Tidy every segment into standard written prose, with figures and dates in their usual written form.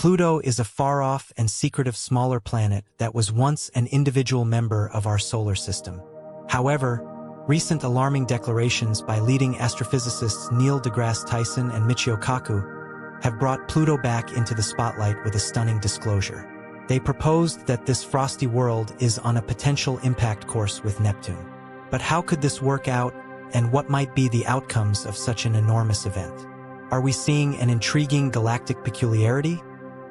Pluto is a far-off and secretive smaller planet that was once an individual member of our solar system. However, recent alarming declarations by leading astrophysicists Neil deGrasse Tyson and Michio Kaku have brought Pluto back into the spotlight with a stunning disclosure. They proposed that this frosty world is on a potential impact course with Neptune. But how could this work out, and what might be the outcomes of such an enormous event? Are we seeing an intriguing galactic peculiarity?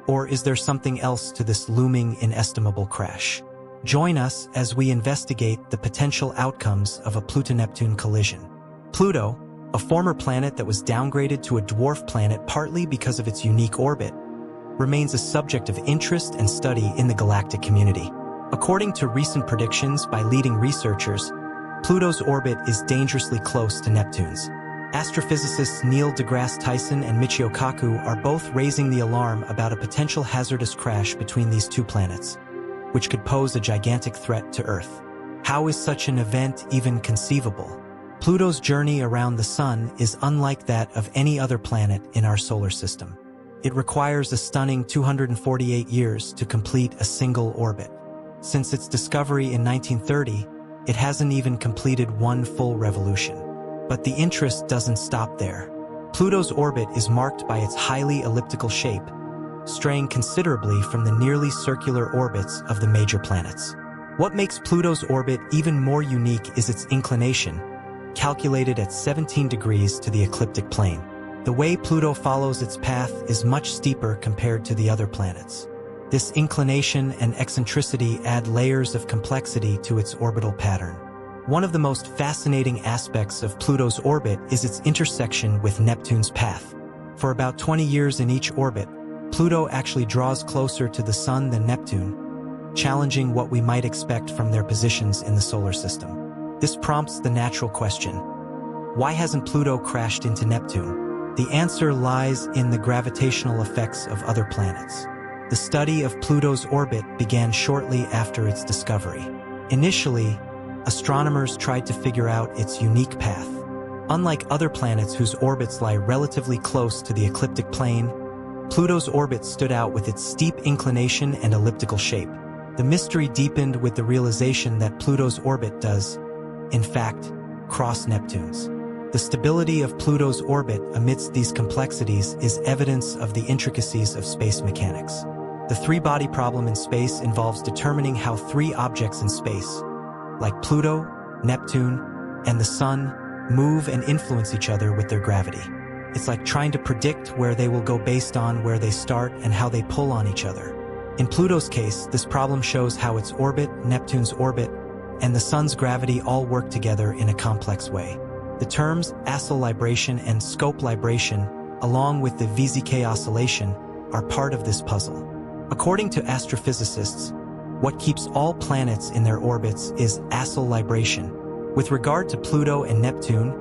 Or is there something else to this looming inestimable crash? Join us as we investigate the potential outcomes of a Pluto-Neptune collision. Pluto, a former planet that was downgraded to a dwarf planet partly because of its unique orbit, remains a subject of interest and study in the galactic community. According to recent predictions by leading researchers, Pluto's orbit is dangerously close to Neptune's. Astrophysicists Neil deGrasse Tyson and Michio Kaku are both raising the alarm about a potential hazardous crash between these two planets, which could pose a gigantic threat to Earth. How is such an event even conceivable? Pluto's journey around the Sun is unlike that of any other planet in our solar system. It requires a stunning 248 years to complete a single orbit. Since its discovery in 1930, it hasn't even completed one full revolution. But the interest doesn't stop there. Pluto's orbit is marked by its highly elliptical shape, straying considerably from the nearly circular orbits of the major planets. What makes Pluto's orbit even more unique is its inclination, calculated at 17 degrees to the ecliptic plane. The way Pluto follows its path is much steeper compared to the other planets. This inclination and eccentricity add layers of complexity to its orbital pattern. One of the most fascinating aspects of Pluto's orbit is its intersection with Neptune's path. For about 20 years in each orbit, Pluto actually draws closer to the Sun than Neptune, challenging what we might expect from their positions in the solar system. This prompts the natural question: why hasn't Pluto crashed into Neptune? The answer lies in the gravitational effects of other planets. The study of Pluto's orbit began shortly after its discovery. Initially, astronomers tried to figure out its unique path. Unlike other planets whose orbits lie relatively close to the ecliptic plane, Pluto's orbit stood out with its steep inclination and elliptical shape. The mystery deepened with the realization that Pluto's orbit does, in fact, cross Neptune's. The stability of Pluto's orbit amidst these complexities is evidence of the intricacies of space mechanics. The three-body problem in space involves determining how three objects in space, like Pluto, Neptune, and the Sun, move and influence each other with their gravity. It's like trying to predict where they will go based on where they start and how they pull on each other. In Pluto's case, this problem shows how its orbit, Neptune's orbit, and the Sun's gravity all work together in a complex way. The terms axial libration and scope libration, along with the VZK oscillation, are part of this puzzle. According to astrophysicists, what keeps all planets in their orbits is axial libration. With regard to Pluto and Neptune,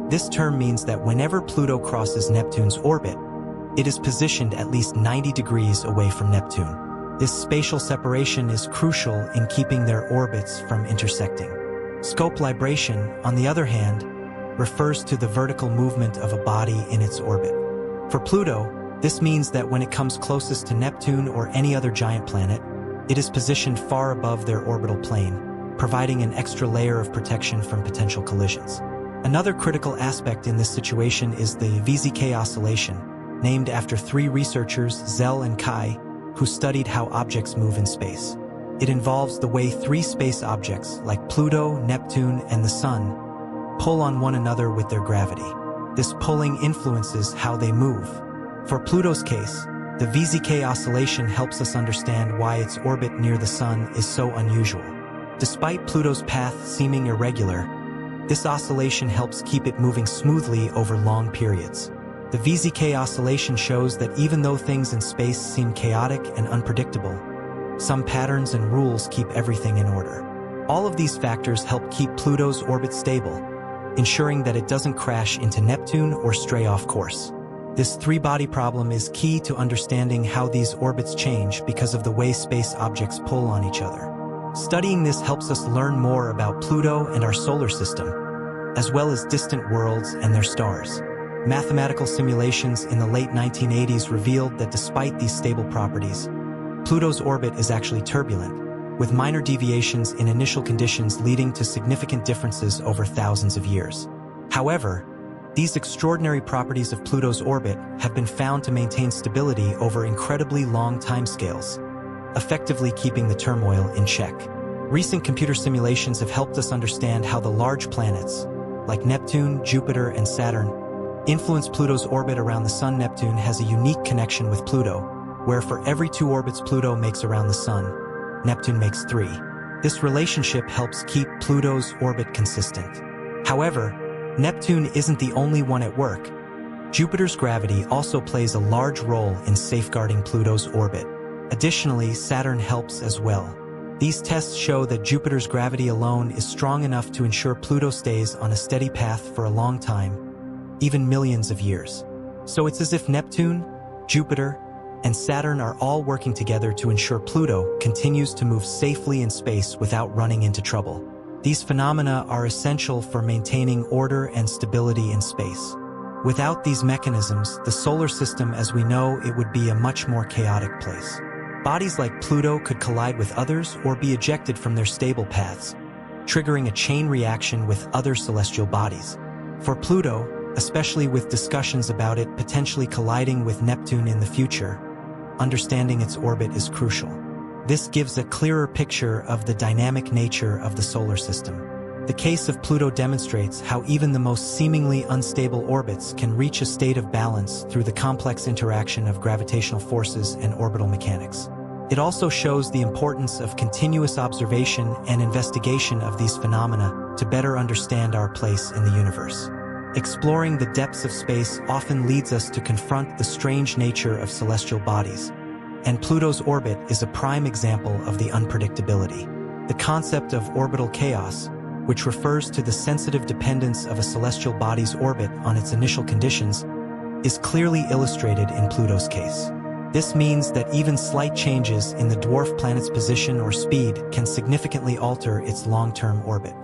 this term means that whenever Pluto crosses Neptune's orbit, it is positioned at least 90 degrees away from Neptune. This spatial separation is crucial in keeping their orbits from intersecting. Scope libration, on the other hand, refers to the vertical movement of a body in its orbit. For Pluto, this means that when it comes closest to Neptune or any other giant planet, it is positioned far above their orbital plane, providing an extra layer of protection from potential collisions. Another critical aspect in this situation is the VZK oscillation, named after three researchers, Zell and Kai, who studied how objects move in space. It involves the way three space objects, like Pluto, Neptune, and the Sun, pull on one another with their gravity. This pulling influences how they move. For Pluto's case, the VZK oscillation helps us understand why its orbit near the Sun is so unusual. Despite Pluto's path seeming irregular, this oscillation helps keep it moving smoothly over long periods. The VZK oscillation shows that even though things in space seem chaotic and unpredictable, some patterns and rules keep everything in order. All of these factors help keep Pluto's orbit stable, ensuring that it doesn't crash into Neptune or stray off course. This three-body problem is key to understanding how these orbits change because of the way space objects pull on each other. Studying this helps us learn more about Pluto and our solar system, as well as distant worlds and their stars. Mathematical simulations in the late 1980s revealed that despite these stable properties, Pluto's orbit is actually turbulent, with minor deviations in initial conditions leading to significant differences over thousands of years. However, these extraordinary properties of Pluto's orbit have been found to maintain stability over incredibly long timescales, effectively keeping the turmoil in check. Recent computer simulations have helped us understand how the large planets, like Neptune, Jupiter, and Saturn, influence Pluto's orbit around the Sun. Neptune has a unique connection with Pluto, where for every 2 orbits Pluto makes around the Sun, Neptune makes 3. This relationship helps keep Pluto's orbit consistent. However, Neptune isn't the only one at work. Jupiter's gravity also plays a large role in safeguarding Pluto's orbit. Additionally, Saturn helps as well. These tests show that Jupiter's gravity alone is strong enough to ensure Pluto stays on a steady path for a long time, even millions of years. So it's as if Neptune, Jupiter, and Saturn are all working together to ensure Pluto continues to move safely in space without running into trouble. These phenomena are essential for maintaining order and stability in space. Without these mechanisms, the solar system as we know it would be a much more chaotic place. Bodies like Pluto could collide with others or be ejected from their stable paths, triggering a chain reaction with other celestial bodies. For Pluto, especially with discussions about it potentially colliding with Neptune in the future, understanding its orbit is crucial. This gives a clearer picture of the dynamic nature of the solar system. The case of Pluto demonstrates how even the most seemingly unstable orbits can reach a state of balance through the complex interaction of gravitational forces and orbital mechanics. It also shows the importance of continuous observation and investigation of these phenomena to better understand our place in the universe. Exploring the depths of space often leads us to confront the strange nature of celestial bodies, and Pluto's orbit is a prime example of the unpredictability. The concept of orbital chaos, which refers to the sensitive dependence of a celestial body's orbit on its initial conditions, is clearly illustrated in Pluto's case. This means that even slight changes in the dwarf planet's position or speed can significantly alter its long-term orbit.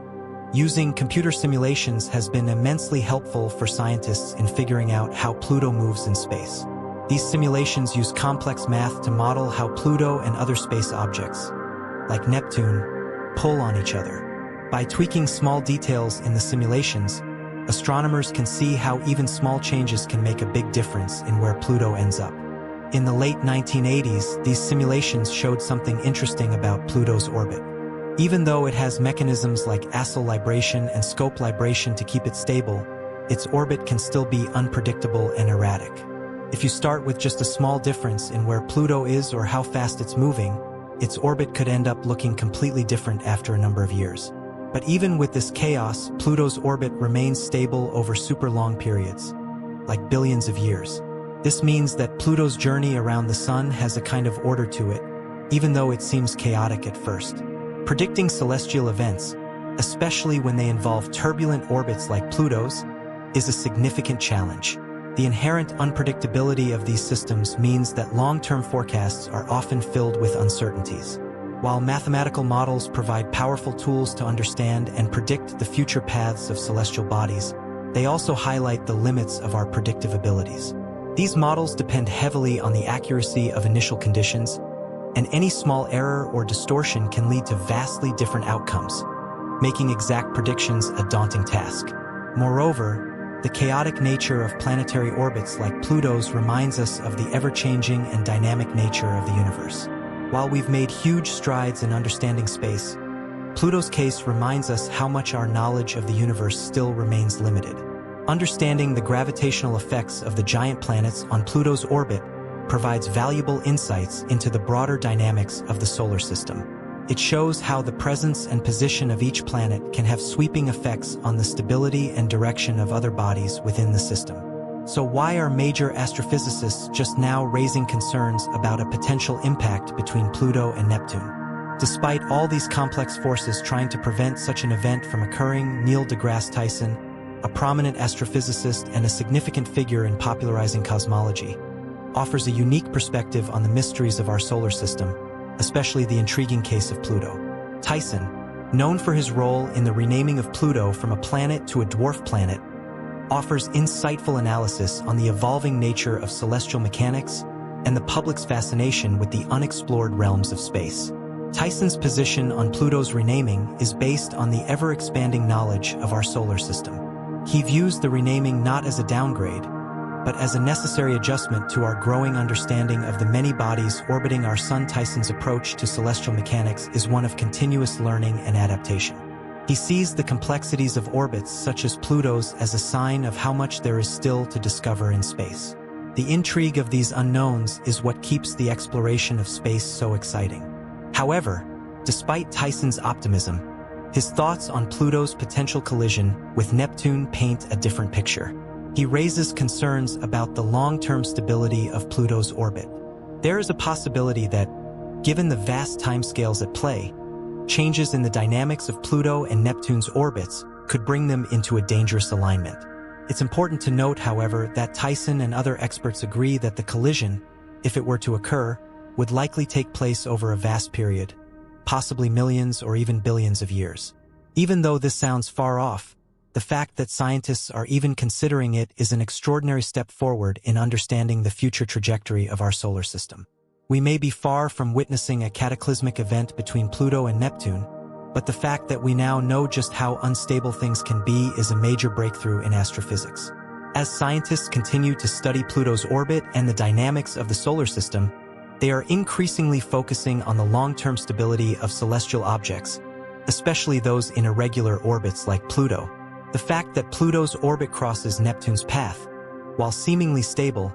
Using computer simulations has been immensely helpful for scientists in figuring out how Pluto moves in space. These simulations use complex math to model how Pluto and other space objects, like Neptune, pull on each other. By tweaking small details in the simulations, astronomers can see how even small changes can make a big difference in where Pluto ends up. In the late 1980s, these simulations showed something interesting about Pluto's orbit. Even though it has mechanisms like axial libration and scope libration to keep it stable, its orbit can still be unpredictable and erratic. If you start with just a small difference in where Pluto is or how fast it's moving, its orbit could end up looking completely different after a number of years. But even with this chaos, Pluto's orbit remains stable over super long periods, like billions of years. This means that Pluto's journey around the Sun has a kind of order to it, even though it seems chaotic at first. Predicting celestial events, especially when they involve turbulent orbits like Pluto's, is a significant challenge. The inherent unpredictability of these systems means that long-term forecasts are often filled with uncertainties. While mathematical models provide powerful tools to understand and predict the future paths of celestial bodies, they also highlight the limits of our predictive abilities. These models depend heavily on the accuracy of initial conditions, and any small error or distortion can lead to vastly different outcomes, making exact predictions a daunting task. Moreover, the chaotic nature of planetary orbits like Pluto's reminds us of the ever-changing and dynamic nature of the universe. While we've made huge strides in understanding space, Pluto's case reminds us how much our knowledge of the universe still remains limited. Understanding the gravitational effects of the giant planets on Pluto's orbit provides valuable insights into the broader dynamics of the solar system. It shows how the presence and position of each planet can have sweeping effects on the stability and direction of other bodies within the system. So why are major astrophysicists just now raising concerns about a potential impact between Pluto and Neptune? Despite all these complex forces trying to prevent such an event from occurring, Neil deGrasse Tyson, a prominent astrophysicist and a significant figure in popularizing cosmology, offers a unique perspective on the mysteries of our solar system, especially the intriguing case of Pluto. Tyson, known for his role in the renaming of Pluto from a planet to a dwarf planet, offers insightful analysis on the evolving nature of celestial mechanics and the public's fascination with the unexplored realms of space. Tyson's position on Pluto's renaming is based on the ever-expanding knowledge of our solar system. He views the renaming not as a downgrade, but as a necessary adjustment to our growing understanding of the many bodies orbiting our Sun. Tyson's approach to celestial mechanics is one of continuous learning and adaptation. He sees the complexities of orbits such as Pluto's as a sign of how much there is still to discover in space. The intrigue of these unknowns is what keeps the exploration of space so exciting. However, despite Tyson's optimism, his thoughts on Pluto's potential collision with Neptune paint a different picture. He raises concerns about the long-term stability of Pluto's orbit. There is a possibility that, given the vast timescales at play, changes in the dynamics of Pluto and Neptune's orbits could bring them into a dangerous alignment. It's important to note, however, that Tyson and other experts agree that the collision, if it were to occur, would likely take place over a vast period, possibly millions or even billions of years. Even though this sounds far off, the fact that scientists are even considering it is an extraordinary step forward in understanding the future trajectory of our solar system. We may be far from witnessing a cataclysmic event between Pluto and Neptune, but the fact that we now know just how unstable things can be is a major breakthrough in astrophysics. As scientists continue to study Pluto's orbit and the dynamics of the solar system, they are increasingly focusing on the long-term stability of celestial objects, especially those in irregular orbits like Pluto. The fact that Pluto's orbit crosses Neptune's path, while seemingly stable,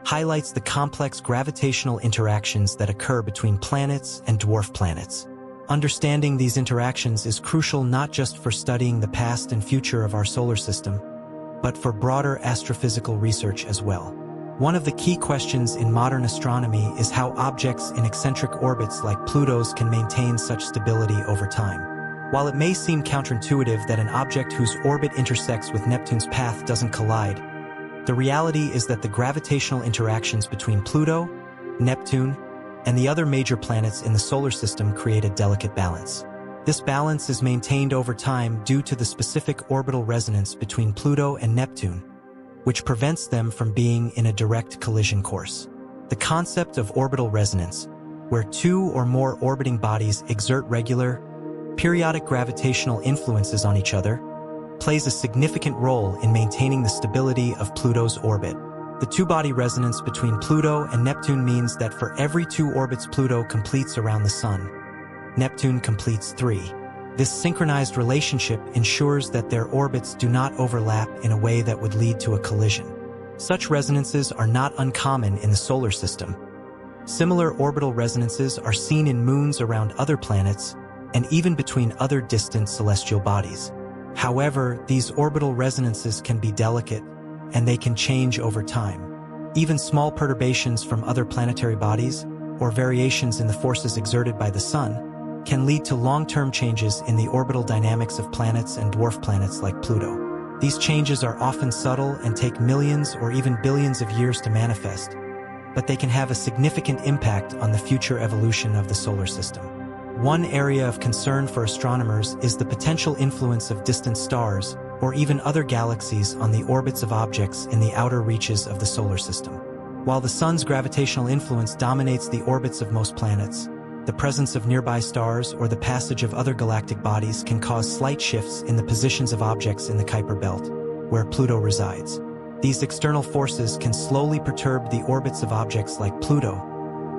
highlights the complex gravitational interactions that occur between planets and dwarf planets. Understanding these interactions is crucial not just for studying the past and future of our solar system, but for broader astrophysical research as well. One of the key questions in modern astronomy is how objects in eccentric orbits like Pluto's can maintain such stability over time. While it may seem counterintuitive that an object whose orbit intersects with Neptune's path doesn't collide, the reality is that the gravitational interactions between Pluto, Neptune, and the other major planets in the solar system create a delicate balance. This balance is maintained over time due to the specific orbital resonance between Pluto and Neptune, which prevents them from being in a direct collision course. The concept of orbital resonance, where two or more orbiting bodies exert regular, periodic gravitational influences on each other, plays a significant role in maintaining the stability of Pluto's orbit. The two-body resonance between Pluto and Neptune means that for every 2 orbits Pluto completes around the Sun, Neptune completes 3. This synchronized relationship ensures that their orbits do not overlap in a way that would lead to a collision. Such resonances are not uncommon in the solar system. Similar orbital resonances are seen in moons around other planets and even between other distant celestial bodies. However, these orbital resonances can be delicate, and they can change over time. Even small perturbations from other planetary bodies, or variations in the forces exerted by the Sun, can lead to long-term changes in the orbital dynamics of planets and dwarf planets like Pluto. These changes are often subtle and take millions or even billions of years to manifest, but they can have a significant impact on the future evolution of the solar system. One area of concern for astronomers is the potential influence of distant stars or even other galaxies on the orbits of objects in the outer reaches of the solar system. While the Sun's gravitational influence dominates the orbits of most planets, the presence of nearby stars or the passage of other galactic bodies can cause slight shifts in the positions of objects in the Kuiper Belt, where Pluto resides. These external forces can slowly perturb the orbits of objects like Pluto,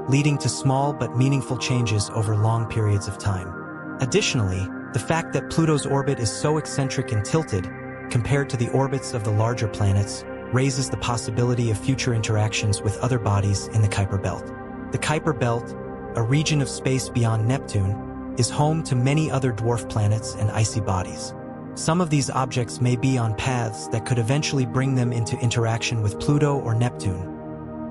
leading to small but meaningful changes over long periods of time. Additionally, the fact that Pluto's orbit is so eccentric and tilted, compared to the orbits of the larger planets, raises the possibility of future interactions with other bodies in the Kuiper Belt. The Kuiper Belt, a region of space beyond Neptune, is home to many other dwarf planets and icy bodies. Some of these objects may be on paths that could eventually bring them into interaction with Pluto or Neptune,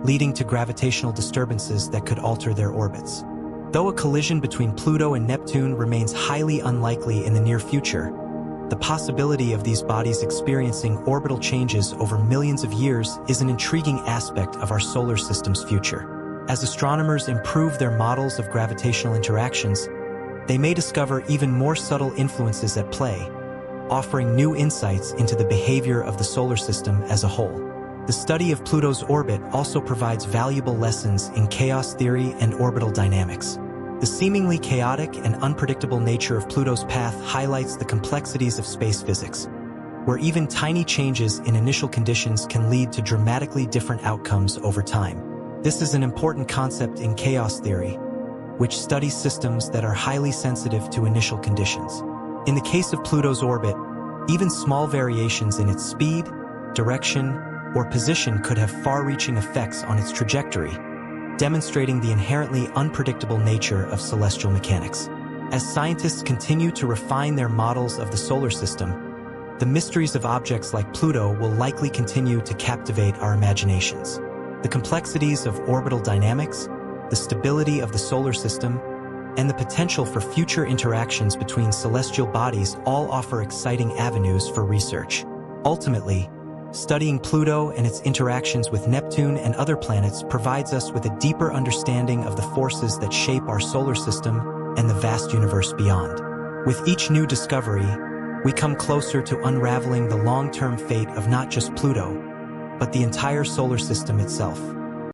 leading to gravitational disturbances that could alter their orbits. Though a collision between Pluto and Neptune remains highly unlikely in the near future, the possibility of these bodies experiencing orbital changes over millions of years is an intriguing aspect of our solar system's future. As astronomers improve their models of gravitational interactions, they may discover even more subtle influences at play, offering new insights into the behavior of the solar system as a whole. The study of Pluto's orbit also provides valuable lessons in chaos theory and orbital dynamics. The seemingly chaotic and unpredictable nature of Pluto's path highlights the complexities of space physics, where even tiny changes in initial conditions can lead to dramatically different outcomes over time. This is an important concept in chaos theory, which studies systems that are highly sensitive to initial conditions. In the case of Pluto's orbit, even small variations in its speed, direction, or position could have far-reaching effects on its trajectory, demonstrating the inherently unpredictable nature of celestial mechanics. As scientists continue to refine their models of the solar system, the mysteries of objects like Pluto will likely continue to captivate our imaginations. The complexities of orbital dynamics, the stability of the solar system, and the potential for future interactions between celestial bodies all offer exciting avenues for research. Ultimately, studying Pluto and its interactions with Neptune and other planets provides us with a deeper understanding of the forces that shape our solar system and the vast universe beyond. With each new discovery, we come closer to unraveling the long-term fate of not just Pluto, but the entire solar system itself.